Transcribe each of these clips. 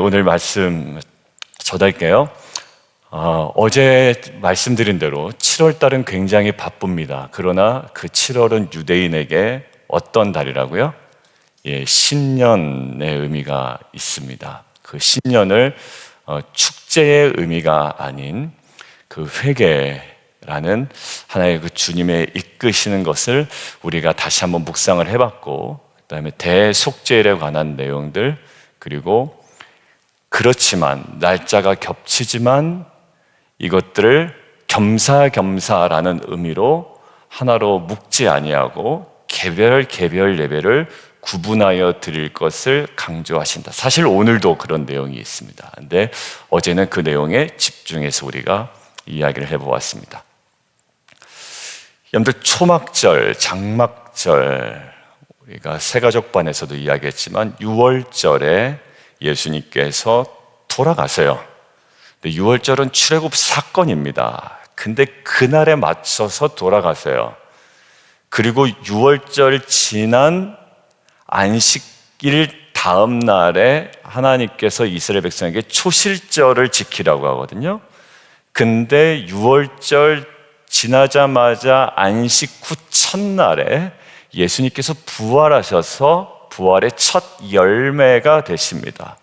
오늘 말씀 전할게요. 어제 말씀드린 대로 7월 달은 굉장히 바쁩니다. 그러나 그 7월은 유대인에게 어떤 달이라고요? 신년의 의미가 있습니다. 그 신년을 축제의 의미가 아닌 그 회개라는 하나의 그 주님의 이끄시는 것을 우리가 다시 한번 묵상을 해봤고, 그 다음에 대속죄에 관한 내용들, 그리고 그렇지만 날짜가 겹치지만 이것들을 겸사겸사라는 의미로 하나로 묶지 아니하고 개별 예배를 구분하여 드릴 것을 강조하신다. 사실 오늘도 그런 내용이 있습니다. 근데 어제는 그 내용에 집중해서 우리가 이야기를 해보았습니다. 여러분들 초막절, 장막절, 우리가 새가족반에서도 이야기했지만 6월절에 예수님께서 돌아가세요. 6월절은 출애굽 사건입니다. 근데 그날에 맞춰서 돌아가세요. 그리고 6월절 지난 안식일 다음 날에 하나님께서 이스라엘 백성에게 초실절을 지키라고 하거든요. 근데 6월절 지나자마자 안식 후 첫날에 예수님께서 부활하셔서 부활의 첫 열매가 되십니다.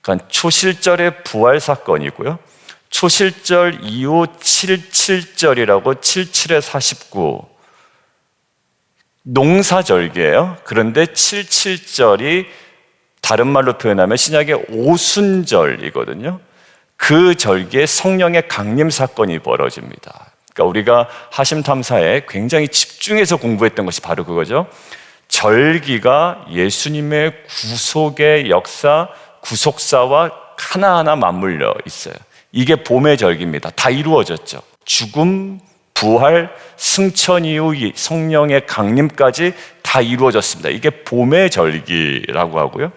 그러니까 초실절의 부활 사건이고요. 초실절 이후 77절이라고 77에 49 농사절기예요. 그런데 77절이 다른 말로 표현하면 신약의 오순절이거든요. 그 절기에 성령의 강림 사건이 벌어집니다. 그러니까 우리가 하심탐사에 굉장히 집중해서 공부했던 것이 바로 그거죠. 절기가 예수님의 구속의 역사, 구속사와 하나하나 맞물려 있어요. 이게 봄의 절기입니다. 다 이루어졌죠. 죽음, 부활, 승천 이후 성령의 강림까지 다 이루어졌습니다. 이게 봄의 절기라고 하고요.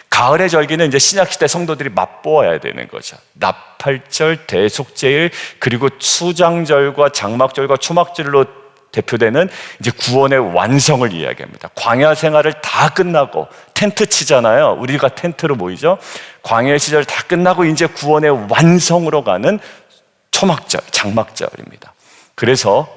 가을의 절기는 이제 신약시대 성도들이 맛보아야 되는 거죠. 나팔절, 대속제일, 그리고 수장절과 장막절과 초막절로 대표되는 이제 구원의 완성을 이야기합니다. 광야 생활을 다 끝나고 텐트 치잖아요. 우리가 텐트로 모이죠. 광야 시절 다 끝나고 이제 구원의 완성으로 가는 초막절, 장막절입니다. 그래서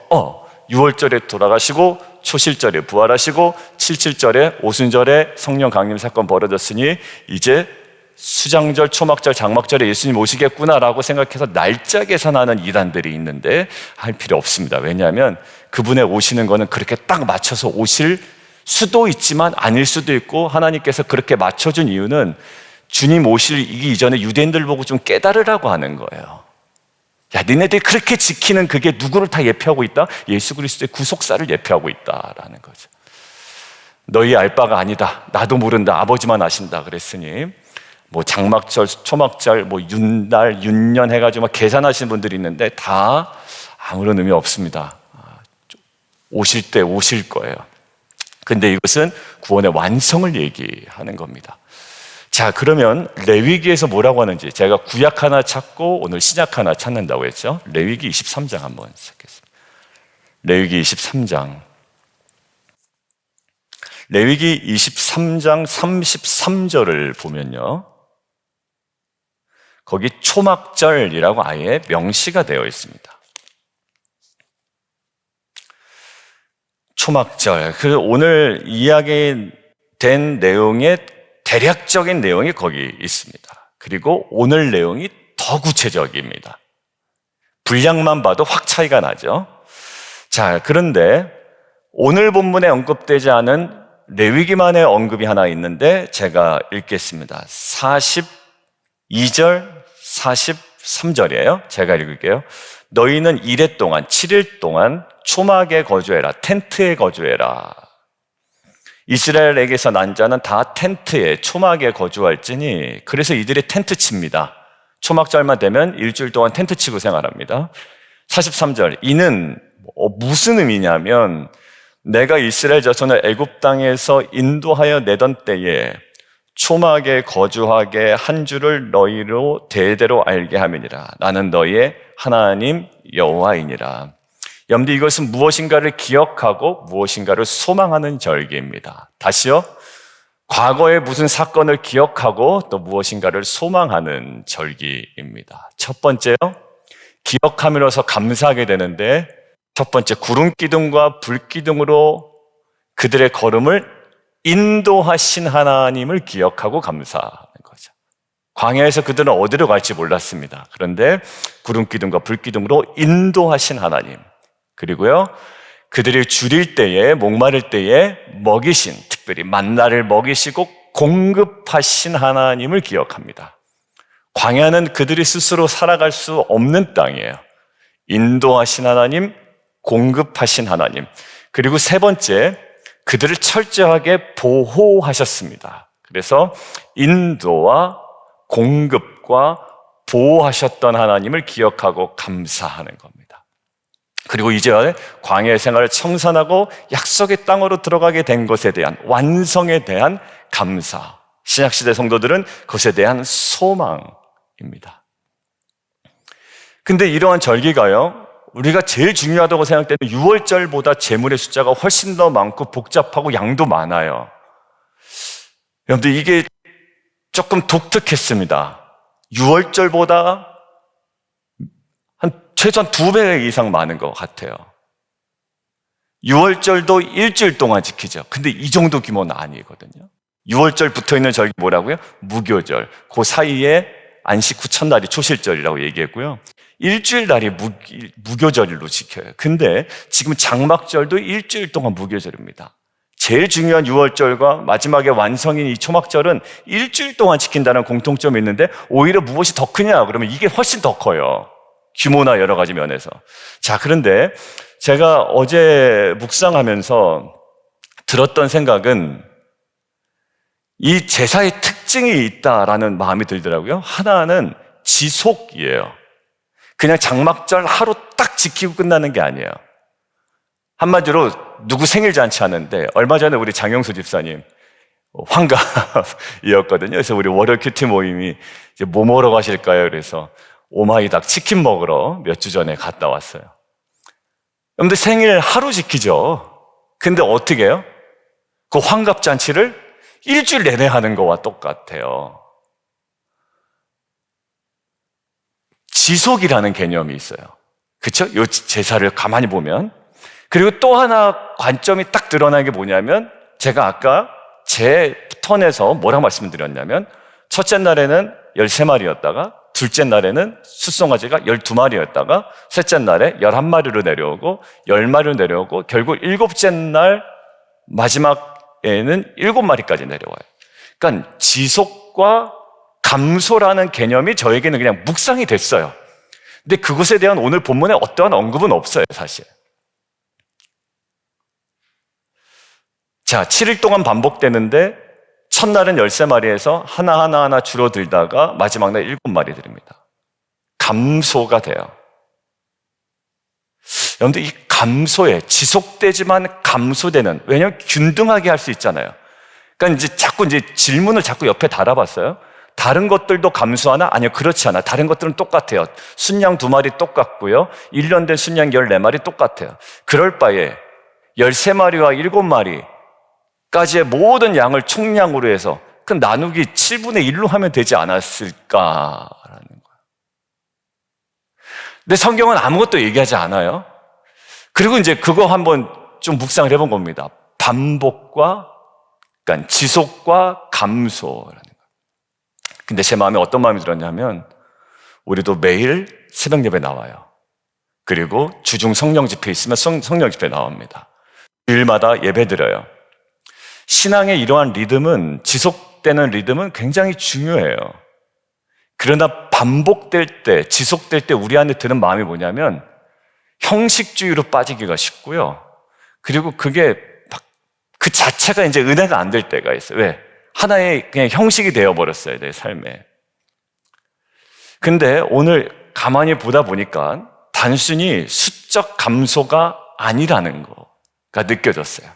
6월절에 돌아가시고 초실절에 부활하시고 77절에 오순절에 성령 강림 사건 벌어졌으니 이제 수장절, 초막절, 장막절에 예수님 오시겠구나라고 생각해서 날짜 계산하는 이단들이 있는데 할 필요 없습니다. 왜냐하면 그분의 오시는 거는 그렇게 딱 맞춰서 오실 수도 있지만 아닐 수도 있고, 하나님께서 그렇게 맞춰준 이유는 주님 오시기 이전에 유대인들 보고 좀 깨달으라고 하는 거예요. 야, 니네들이 그렇게 지키는 그게 누구를 다 예표하고 있다? 예수 그리스도의 구속사를 예표하고 있다라는 거죠. 너희 알 바가 아니다. 나도 모른다. 아버지만 아신다. 그랬으니 뭐 장막절, 초막절, 뭐 윤달, 윤년 해가지고 막 계산하시는 분들이 있는데 다 아무런 의미 없습니다. 오실 때 오실 거예요. 근데 이것은 구원의 완성을 얘기하는 겁니다. 자, 그러면 레위기에서 뭐라고 하는지, 제가 구약 하나 찾고 오늘 신약 하나 찾는다고 했죠. 레위기 23장 한번 시작했습니다. 레위기 23장. 레위기 23장 33절을 보면요, 거기 초막절이라고 아예 명시가 되어 있습니다. 초막절. 그 오늘 이야기된 내용의 대략적인 내용이 거기 있습니다. 그리고 오늘 내용이 더 구체적입니다. 분량만 봐도 확 차이가 나죠. 자, 그런데 오늘 본문에 언급되지 않은 레위기만의 언급이 하나 있는데 제가 읽겠습니다. 42절, 43절이에요. 제가 읽을게요. 너희는 이레 동안, 7일 동안 초막에 거주해라. 텐트에 거주해라. 이스라엘에게서 난 자는 다 텐트에, 초막에 거주할지니, 그래서 이들이 텐트 칩니다. 초막절만 되면 일주일 동안 텐트 치고 생활합니다. 43절, 이는 무슨 의미냐면 내가 이스라엘 자손을 애굽 땅에서 인도하여 내던 때에 초막에 거주하게 한 줄을 너희로 대대로 알게 함이니라. 나는 너희의 하나님 여호와이니라. 여러분들, 이것은 무엇인가를 기억하고 무엇인가를 소망하는 절기입니다. 다시요. 과거의 무슨 사건을 기억하고 또 무엇인가를 소망하는 절기입니다. 첫 번째요, 기억함으로써 감사하게 되는데, 첫 번째, 구름 기둥과 불 기둥으로 그들의 걸음을 인도하신 하나님을 기억하고 감사하는 거죠. 광야에서 그들은 어디로 갈지 몰랐습니다. 그런데 구름 기둥과 불 기둥으로 인도하신 하나님, 그리고요, 그들이 줄일 때에, 목마를 때에 먹이신, 특별히 만나를 먹이시고 공급하신 하나님을 기억합니다. 광야는 그들이 스스로 살아갈 수 없는 땅이에요. 인도하신 하나님, 공급하신 하나님. 그리고 세 번째, 그들을 철저하게 보호하셨습니다. 그래서 인도와 공급과 보호하셨던 하나님을 기억하고 감사하는 겁니다. 그리고 이제 광야의 생활을 청산하고 약속의 땅으로 들어가게 된 것에 대한, 완성에 대한 감사. 신약시대 성도들은 그것에 대한 소망입니다. 근데 이러한 절기가요, 우리가 제일 중요하다고 생각되는 6월절보다 제물의 숫자가 훨씬 더 많고 복잡하고 양도 많아요. 여러분들, 이게 조금 독특했습니다. 6월절보다 최소한 2배 이상 많은 것 같아요. 6월절도 일주일 동안 지키죠. 근데 이 정도 규모는 아니거든요. 6월절 붙어있는 절기 뭐라고요? 무교절. 그 사이에 안식 후 첫날이 초실절이라고 얘기했고요. 일주일 날이 무교절로 지켜요. 근데 지금 장막절도 일주일 동안 무교절입니다. 제일 중요한 6월절과 마지막에 완성인 이 초막절은 일주일 동안 지킨다는 공통점이 있는데, 오히려 무엇이 더 크냐? 그러면 이게 훨씬 더 커요. 규모나 여러 가지 면에서. 자, 그런데 제가 어제 묵상하면서 들었던 생각은 이 제사의 특징이 있다라는 마음이 들더라고요. 하나는 지속이에요. 그냥 장막절 하루 딱 지키고 끝나는 게 아니에요. 한마디로 누구 생일 잔치 하는데, 얼마 전에 우리 장영수 집사님 환갑이었거든요. 그래서 우리 월요 큐티 모임이 이제 뭐 먹으러 가실까요? 그래서 오마이닭 치킨 먹으러 몇 주 전에 갔다 왔어요. 여러분들, 생일 하루 지키죠. 근데 어떻게 해요? 그 환갑 잔치를 일주일 내내 하는 거와 똑같아요. 지속이라는 개념이 있어요. 그렇죠? 이 제사를 가만히 보면. 그리고 또 하나 관점이 딱 드러나는 게 뭐냐면, 제가 아까 제 턴에서 뭐라고 말씀드렸냐면, 첫째 날에는 13마리였다가 둘째 날에는 숫송아지가 12마리였다가 셋째 날에 11마리로 내려오고 10마리로 내려오고 결국 일곱째 날 마지막에는 7마리까지 내려와요. 그러니까 지속과 감소라는 개념이 저에게는 그냥 묵상이 됐어요. 근데 그것에 대한 오늘 본문에 어떠한 언급은 없어요, 사실. 자, 7일 동안 반복되는데 첫날은 13마리에서 하나 줄어들다가 마지막 날 7마리 드립니다. 감소가 돼요. 여러분들, 이 감소에 지속되지만 감소되는, 왜냐하면 균등하게 할 수 있잖아요. 그러니까 자꾸 질문을 자꾸 옆에 달아봤어요. 다른 것들도 감소하나? 아니요, 그렇지 않아. 다른 것들은 똑같아요. 순양 2마리 똑같고요. 1년 된 순양 14마리 똑같아요. 그럴 바에 13마리와 7마리 까지의 모든 양을 총량으로 해서 그 나누기 7분의 1로 하면 되지 않았을까라는 거예요. 근데 성경은 아무것도 얘기하지 않아요. 그리고 이제 그거 한번 좀 묵상을 해본 겁니다. 반복과, 그러니까 지속과 감소라는 거예요. 근데 제 마음에 어떤 마음이 들었냐면, 우리도 매일 새벽 예배 나와요. 그리고 주중 성령 집회 있으면 성령 집회 나옵니다. 주일마다 예배 드려요. 신앙의 이러한 리듬은, 지속되는 리듬은 굉장히 중요해요. 그러나 반복될 때, 지속될 때 우리 안에 드는 마음이 뭐냐면, 형식주의로 빠지기가 쉽고요. 그리고 그게 그 자체가 이제 은혜가 안 될 때가 있어요. 왜? 하나의 그냥 형식이 되어버렸어요, 내 삶에. 근데 오늘 가만히 보다 보니까 단순히 수적 감소가 아니라는 거가 느껴졌어요.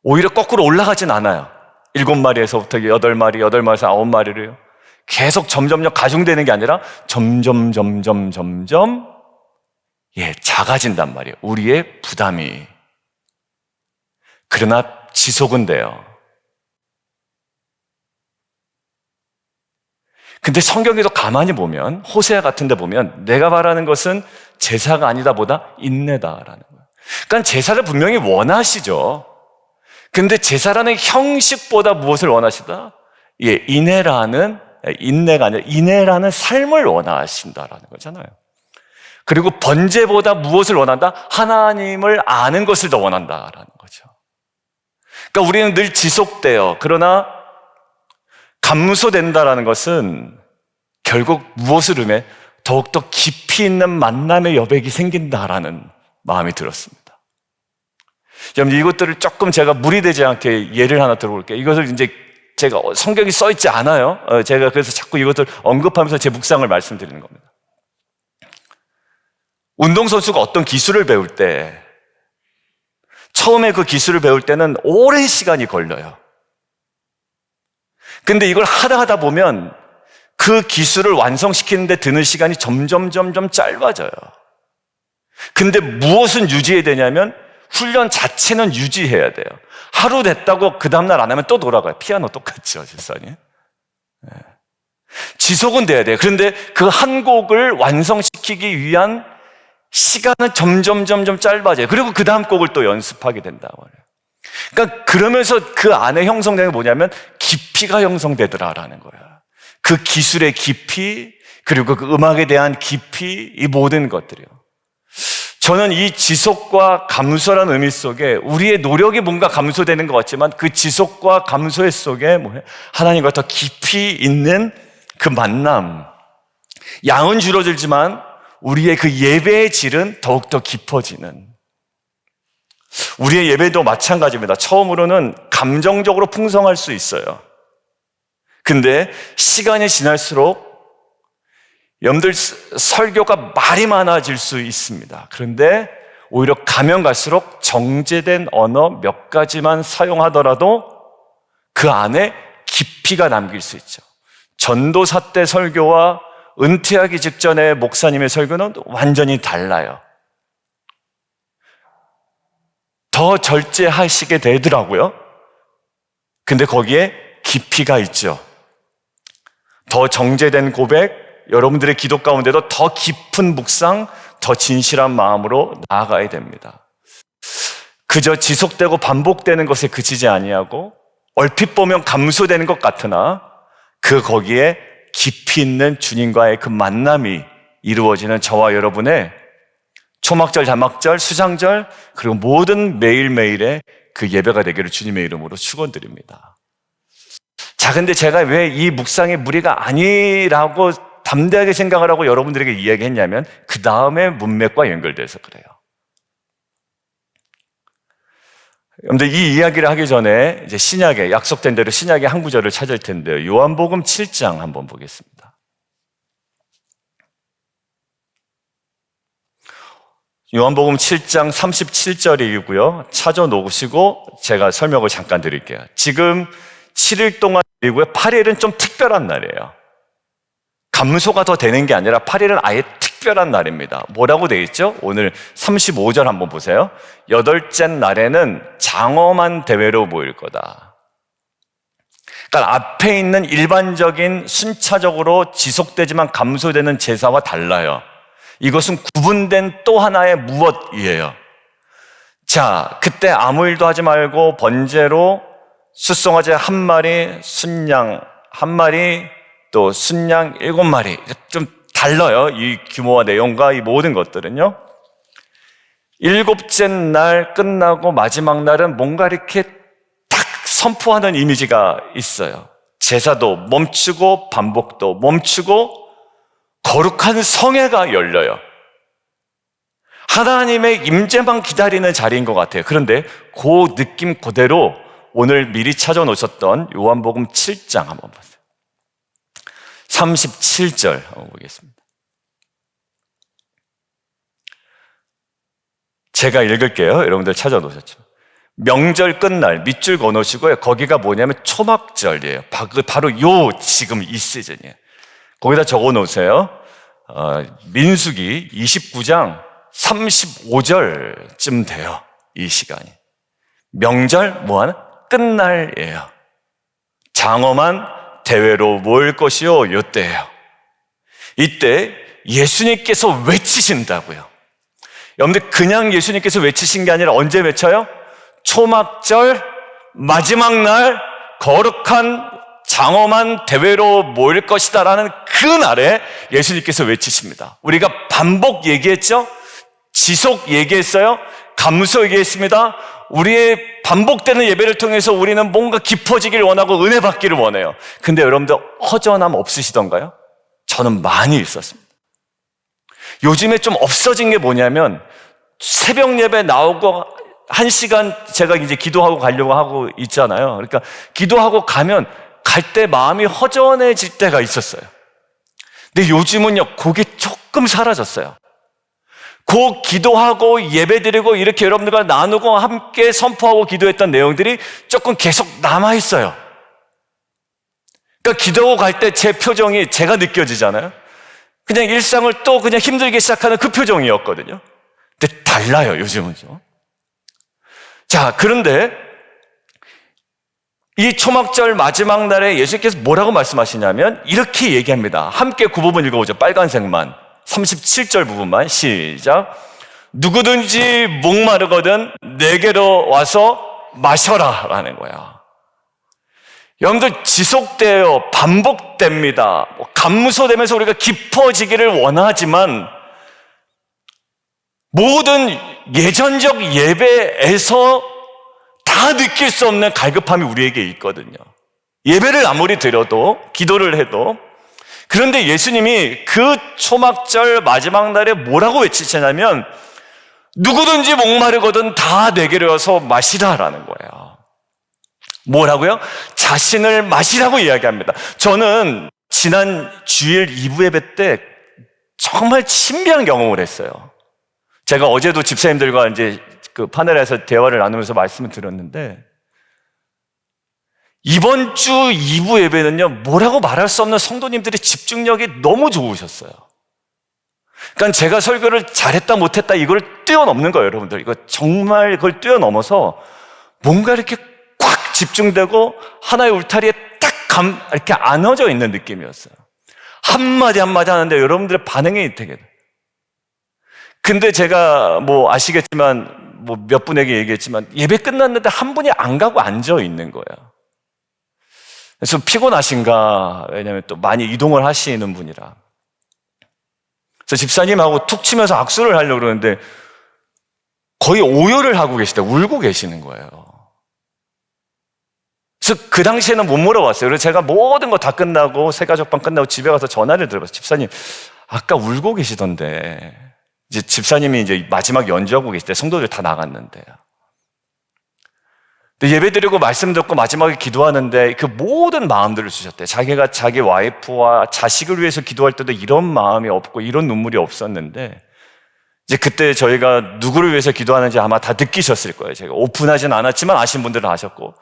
오히려 거꾸로 올라가진 않아요. 7마리에서부터 8마리, 8마리에서 9마리로요. 계속 점점 가중되는 게 아니라 점점 작아진단 말이에요. 우리의 부담이. 그러나 지속은 돼요. 근데 성경에도 가만히 보면, 호세아 같은 데 보면 내가 말하는 것은 제사가 아니다 보다 인내다라는 거예요. 그러니까 제사를 분명히 원하시죠. 근데 제사라는 형식보다 무엇을 원하시다? 예, 인내가 아니라 인내라는 삶을 원하신다라는 거잖아요. 그리고 번제보다 무엇을 원한다? 하나님을 아는 것을 더 원한다라는 거죠. 그러니까 우리는 늘 지속돼요. 그러나 감소된다라는 것은 결국 무엇을 의미해? 더욱더 깊이 있는 만남의 여백이 생긴다라는 마음이 들었습니다. 여러분, 이것들을 조금 제가 무리되지 않게 예를 하나 들어볼게요. 이것을 이제 제가 성경이 써 있지 않아요. 제가 그래서 자꾸 이것들 언급하면서 제 묵상을 말씀드리는 겁니다. 운동선수가 어떤 기술을 배울 때 처음에 그 기술을 배울 때는 오랜 시간이 걸려요. 근데 이걸 하다 보면 그 기술을 완성시키는데 드는 시간이 점점 짧아져요. 근데 무엇은 유지해야 되냐면 훈련 자체는 유지해야 돼요. 하루 됐다고 그 다음날 안 하면 또 돌아가요. 피아노 똑같죠, 실상이. 네. 지속은 돼야 돼요. 그런데 그 한 곡을 완성시키기 위한 시간은 점점 짧아져요. 그리고 그 다음 곡을 또 연습하게 된다고 해요. 그러니까 그러면서 그 안에 형성되는 게 뭐냐면 깊이가 형성되더라라는 거예요. 그 기술의 깊이, 그리고 그 음악에 대한 깊이, 이 모든 것들이요. 저는 이 지속과 감소라는 의미 속에 우리의 노력이 뭔가 감소되는 것 같지만 그 지속과 감소의 속에 뭐예요? 하나님과 더 깊이 있는 그 만남. 양은 줄어들지만 우리의 그 예배의 질은 더욱더 깊어지는. 우리의 예배도 마찬가지입니다. 처음으로는 감정적으로 풍성할 수 있어요. 근데 시간이 지날수록 여러분들 설교가 말이 많아질 수 있습니다. 그런데 오히려 가면 갈수록 정제된 언어 몇 가지만 사용하더라도 그 안에 깊이가 남길 수 있죠. 전도사 때 설교와 은퇴하기 직전의 목사님의 설교는 완전히 달라요. 더 절제하시게 되더라고요. 근데 거기에 깊이가 있죠. 더 정제된 고백, 여러분들의 기도 가운데도 더 깊은 묵상, 더 진실한 마음으로 나아가야 됩니다. 그저 지속되고 반복되는 것에 그치지 아니하고 얼핏 보면 감소되는 것 같으나 그 거기에 깊이 있는 주님과의 그 만남이 이루어지는 저와 여러분의 초막절, 단막절, 수장절, 그리고 모든 매일매일의 그 예배가 되기를 주님의 이름으로 축원드립니다. 자, 근데 제가 왜 이 묵상의 무리가 아니라고 담대하게 생각을 하고 여러분들에게 이야기했냐면 그 다음에 문맥과 연결돼서 그래요. 여러분들 이 이야기를 하기 전에 이제 신약에 약속된 대로 신약의 한 구절을 찾을 텐데요. 요한복음 7장 한번 보겠습니다. 요한복음 7장 37절이고요. 찾아 놓으시고 제가 설명을 잠깐 드릴게요. 지금 7일 동안 그리고 8일은 좀 특별한 날이에요. 감소가 더 되는 게 아니라 8일은 아예 특별한 날입니다. 뭐라고 되어 있죠? 오늘 35절 한번 보세요. 8째 날에는 장엄한 대회로 모일 거다. 그러니까 앞에 있는 일반적인 순차적으로 지속되지만 감소되는 제사와 달라요. 이것은 구분된 또 하나의 무엇이에요. 자, 그때 아무 일도 하지 말고 번제로 숫송아지 1마리, 순양 1마리, 또 순양 7마리. 좀 달라요. 이 규모와 내용과 이 모든 것들은요. 7째 날 끝나고 마지막 날은 뭔가 이렇게 딱 선포하는 이미지가 있어요. 제사도 멈추고 반복도 멈추고 거룩한 성회가 열려요. 하나님의 임재만 기다리는 자리인 것 같아요. 그런데 그 느낌 그대로 오늘 미리 찾아놓으셨던 요한복음 7장 한번 보세요. 37절 한번 보겠습니다. 제가 읽을게요. 여러분들 찾아놓으셨죠? 명절 끝날 밑줄 그어놓으시고요. 거기가 뭐냐면 초막절이에요. 바로 요 지금 이 시즌이에요. 거기다 적어놓으세요. 민수기 29장 35절쯤 돼요. 이 시간이. 명절 뭐하는? 끝날이에요. 장엄한 대회로 모일 것이요, 요때예요. 이때 예수님께서 외치신다고요. 여러분들 그냥 예수님께서 외치신 게 아니라 언제 외쳐요? 초막절 마지막 날 거룩한 장엄한 대회로 모일 것이다라는 그 날에 예수님께서 외치십니다. 우리가 반복 얘기했죠? 지속 얘기했어요? 감소 얘기했습니다. 우리의 반복되는 예배를 통해서 우리는 뭔가 깊어지기를 원하고 은혜 받기를 원해요. 근데 여러분들 허전함 없으시던가요? 저는 많이 있었습니다. 요즘에 좀 없어진 게 뭐냐면 새벽 예배 나오고 1시간 제가 이제 기도하고 가려고 하고 있잖아요. 그러니까 기도하고 가면 갈 때 마음이 허전해질 때가 있었어요. 근데 요즘은요, 그게 조금 사라졌어요. 그 기도하고 예배드리고 이렇게 여러분들과 나누고 함께 선포하고 기도했던 내용들이 조금 계속 남아있어요. 그러니까 기도하고 갈 때 제 표정이 제가 느껴지잖아요. 그냥 일상을 또 그냥 힘들게 시작하는 그 표정이었거든요. 근데 달라요, 요즘은요. 자, 그런데 이 초막절 마지막 날에 예수님께서 뭐라고 말씀하시냐면 이렇게 얘기합니다. 함께 그 부분 읽어보죠. 빨간색만. 37절 부분만. 시작. 누구든지 목마르거든 내게로 와서 마셔라 라는 거야. 여러분들 지속돼요. 반복됩니다. 감소되면서 우리가 깊어지기를 원하지만 모든 예전적 예배에서 다 느낄 수 없는 갈급함이 우리에게 있거든요. 예배를 아무리 드려도 기도를 해도. 그런데 예수님이 그 초막절 마지막 날에 뭐라고 외치시냐면 누구든지 목마르거든 다 내게로 와서 마시라라는 거예요. 뭐라고요? 자신을 마시라고 이야기합니다. 저는 지난 주일 2부 예배 때 정말 신비한 경험을 했어요. 제가 어제도 집사님들과 이제 그 파넬에서 대화를 나누면서 말씀을 드렸는데 이번 주 2부 예배는요, 뭐라고 말할 수 없는 성도님들의 집중력이 너무 좋으셨어요. 그러니까 제가 설교를 잘했다 못했다 이걸 뛰어넘는 거예요, 여러분들. 이거 정말 그걸 뛰어넘어서 뭔가 이렇게 꽉 집중되고 하나의 울타리에 딱 이렇게 안어져 있는 느낌이었어요. 한마디 한마디 하는데 여러분들의 반응이 되게. 근데 제가 뭐 아시겠지만 뭐 몇 분에게 얘기했지만 예배 끝났는데 한 분이 안 가고 앉아 있는 거예요. 그래서 피곤하신가? 왜냐하면 또 많이 이동을 하시는 분이라. 그래서 집사님하고 툭 치면서 악수를 하려고 그러는데 거의 오열을 하고 계시다. 울고 계시는 거예요. 그래서 그 당시에는 못 물어봤어요. 그래서 제가 모든 거 다 끝나고 새가족방 끝나고 집에 가서 전화를 드려봤어요. 집사님, 아까 울고 계시던데. 이제 집사님이 이제 마지막 연주하고 계실 때 성도들 다 나갔는데요. 근데 예배 드리고 말씀 듣고 마지막에 기도하는데 그 모든 마음들을 주셨대요. 자기가 자기 와이프와 자식을 위해서 기도할 때도 이런 마음이 없고 이런 눈물이 없었는데 이제 그때 저희가 누구를 위해서 기도하는지 아마 다 느끼셨을 거예요. 제가 오픈하진 않았지만 아신 분들은 아셨고.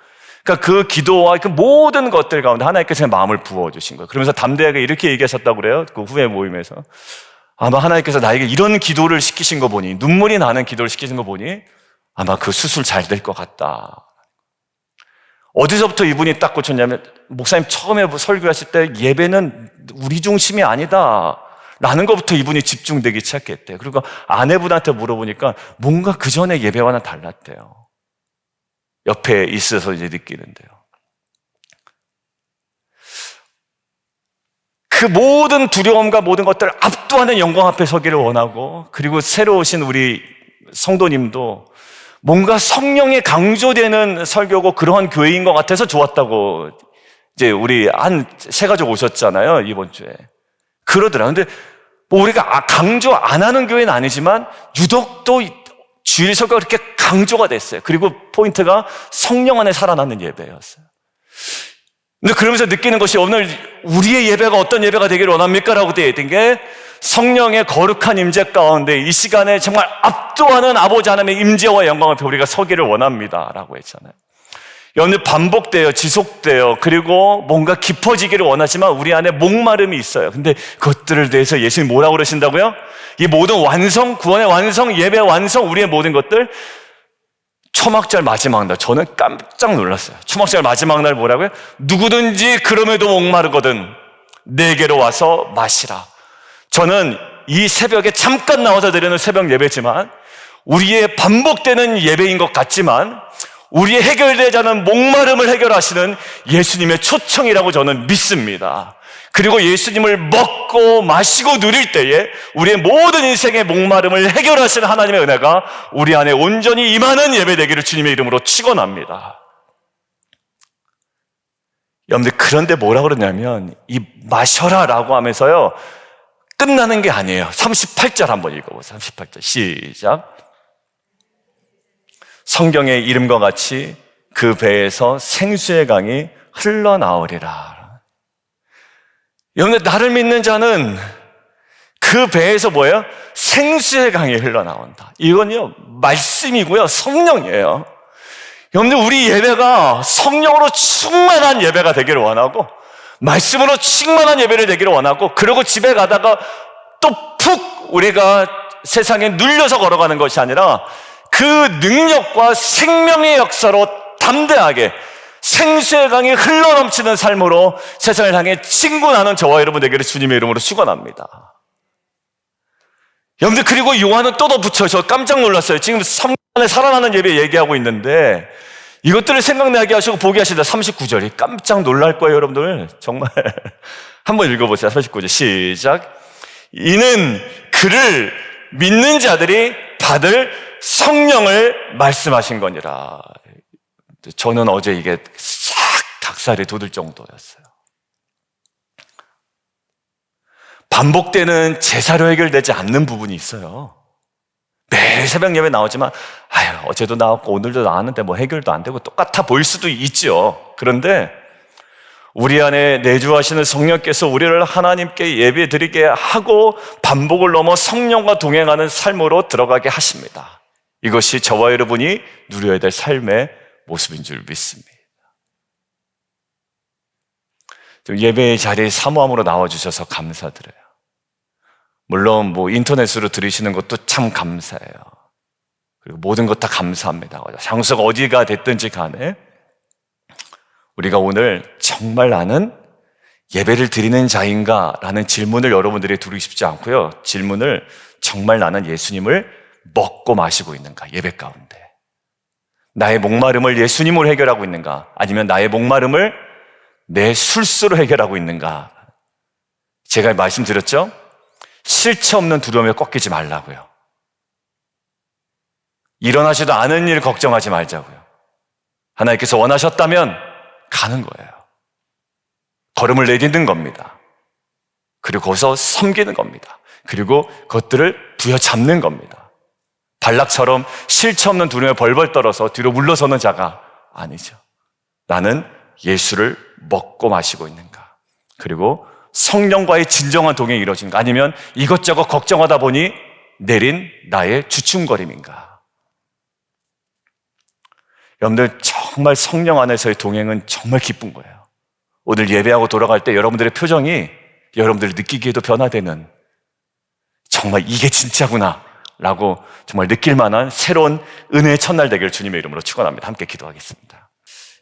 그러니까 그 기도와 그 모든 것들 가운데 하나님께서 마음을 부어주신 거예요. 그러면서 담대하게 이렇게 얘기하셨다고 그래요. 그 후에 모임에서. 아마 하나님께서 나에게 이런 기도를 시키신 거 보니, 눈물이 나는 기도를 시키신 거 보니 아마 그 수술 잘 될 것 같다. 어디서부터 이분이 딱 꽂혔냐면 목사님 처음에 설교하실 때 예배는 우리 중심이 아니다 라는 것부터 이분이 집중되기 시작했대요. 그리고 아내분한테 물어보니까 뭔가 그 전에 예배와는 달랐대요. 옆에 있어서 이제 느끼는데요. 그 모든 두려움과 모든 것들을 압도하는 영광 앞에 서기를 원하고, 그리고 새로 오신 우리 성도님도 뭔가 성령에 강조되는 설교고 그러한 교회인 것 같아서 좋았다고 이제 우리 한 세 가족 오셨잖아요, 이번 주에. 그러더라고요. 근데 뭐 우리가 강조 안 하는 교회는 아니지만 유독 또 주일 설교가 그렇게 강조가 됐어요. 그리고 포인트가 성령 안에 살아나는 예배였어요. 근데 그러면서 느끼는 것이 오늘 우리의 예배가 어떤 예배가 되기를 원합니까? 라고 되어 있던 게 성령의 거룩한 임재 가운데 이 시간에 정말 압도하는 아버지 하나님의 임재와 영광 앞에 우리가 서기를 원합니다 라고 했잖아요. 여러분들 반복돼요. 지속돼요. 그리고 뭔가 깊어지기를 원하지만 우리 안에 목마름이 있어요. 근데 그것들을 대해서 예수님 뭐라고 그러신다고요? 이 모든 완성, 구원의 완성, 예배의 완성, 우리의 모든 것들 초막절 마지막 날, 저는 깜짝 놀랐어요. 초막절 마지막 날 뭐라고요? 누구든지 그럼에도 목마르거든 내게로 와서 마시라. 저는 이 새벽에 잠깐 나와서 드리는 새벽 예배지만 우리의 반복되는 예배인 것 같지만 우리의 해결되지 않은 목마름을 해결하시는 예수님의 초청이라고 저는 믿습니다. 그리고 예수님을 먹고 마시고 누릴 때에 우리의 모든 인생의 목마름을 해결하시는 하나님의 은혜가 우리 안에 온전히 임하는 예배 되기를 주님의 이름으로 축원합니다. 여러분들, 그런데 뭐라 그러냐면 이 마셔라라고 하면서요 끝나는 게 아니에요. 38절 한번 읽어보세요. 38절 시작. 성경의 이름과 같이 그 배에서 생수의 강이 흘러나오리라. 여러분들, 나를 믿는 자는 그 배에서 뭐예요? 생수의 강이 흘러나온다. 이건요 말씀이고요 성령이에요. 여러분들, 우리 예배가 성령으로 충만한 예배가 되기를 원하고 말씀으로 충만한 예배를 되기를 원하고, 그리고 집에 가다가 또 푹 우리가 세상에 눌려서 걸어가는 것이 아니라 그 능력과 생명의 역사로 담대하게 생수의 강이 흘러넘치는 삶으로 세상을 향해 친구나는 저와 여러분 되기를 주님의 이름으로 축원합니다. 여러분들, 그리고 요한은 또 덧붙여서 깜짝 놀랐어요. 지금 3년 안에 살아나는 예배 얘기하고 있는데 이것들을 생각나게 하시고 보게 하시다. 39절이 깜짝 놀랄 거예요. 여러분들 정말 한번 읽어보세요. 39절 시작. 이는 그를 믿는 자들이 받을 성령을 말씀하신 거니라. 저는 어제 이게 싹 닭살이 돋을 정도였어요. 반복되는 제사로 해결되지 않는 부분이 있어요. 매일 새벽 예배 나오지만 어제도 나왔고 오늘도 나왔는데 뭐 해결도 안 되고 똑같아 보일 수도 있죠. 그런데 우리 안에 내주하시는 성령께서 우리를 하나님께 예배드리게 하고 반복을 넘어 성령과 동행하는 삶으로 들어가게 하십니다. 이것이 저와 여러분이 누려야 될 삶의 모습인 줄 믿습니다. 예배의 자리에 사모함으로 나와주셔서 감사드려요. 물론 뭐 인터넷으로 들으시는 것도 참 감사해요. 그리고 모든 것 다 감사합니다. 장소가 어디가 됐든지 간에 우리가 오늘 정말 나는 예배를 드리는 자인가? 라는 질문을 여러분들이 두고 싶지 않고요. 질문을 정말 나는 예수님을 먹고 마시고 있는가? 예배 가운데. 나의 목마름을 예수님으로 해결하고 있는가? 아니면 나의 목마름을 내 술수로 해결하고 있는가? 제가 말씀드렸죠? 실체 없는 두려움에 꺾이지 말라고요. 일어나지도 않은 일 걱정하지 말자고요. 하나님께서 원하셨다면 가는 거예요. 걸음을 내딛는 겁니다. 그리고 거기서 섬기는 겁니다. 그리고 그것들을 부여잡는 겁니다. 발락처럼 실체 없는 두려움에 벌벌 떨어서 뒤로 물러서는 자가 아니죠. 나는 예수를 먹고 마시고 있는가? 그리고 성령과의 진정한 동행이 이루어진가? 아니면 이것저것 걱정하다 보니 내린 나의 주춤거림인가? 여러분들, 정말 성령 안에서의 동행은 정말 기쁜 거예요. 오늘 예배하고 돌아갈 때 여러분들의 표정이 여러분들이 느끼기에도 변화되는, 정말 이게 진짜구나 라고 정말 느낄 만한 새로운 은혜의 첫날 되기를 주님의 이름으로 축원합니다. 함께 기도하겠습니다.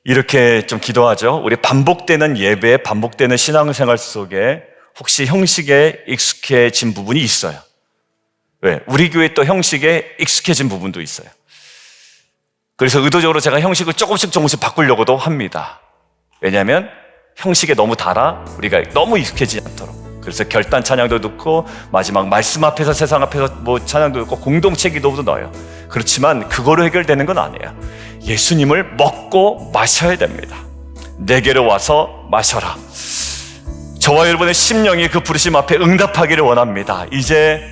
이렇게 좀 기도하죠. 우리 반복되는 예배, 반복되는 신앙생활 속에 혹시 형식에 익숙해진 부분이 있어요. 왜? 우리 교회 또 형식에 익숙해진 부분도 있어요. 그래서 의도적으로 제가 형식을 조금씩 바꾸려고도 합니다. 왜냐하면 형식에 너무 달아 우리가 너무 익숙해지지 않도록. 그래서 결단 찬양도 넣고 마지막 말씀 앞에서 세상 앞에서 뭐 찬양도 넣고 공동체 기도도 넣어요. 그렇지만 그거로 해결되는 건 아니에요. 예수님을 먹고 마셔야 됩니다. 내게로 와서 마셔라. 저와 여러분의 심령이 그 부르심 앞에 응답하기를 원합니다. 이제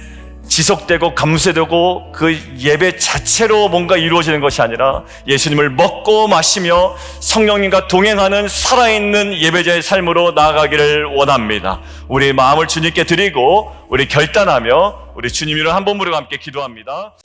지속되고 감쇄되고 그 예배 자체로 뭔가 이루어지는 것이 아니라 예수님을 먹고 마시며 성령님과 동행하는 살아있는 예배자의 삶으로 나아가기를 원합니다. 우리의 마음을 주님께 드리고 우리 결단하며 우리 주님이랑 한 번 부르고 함께 기도합니다.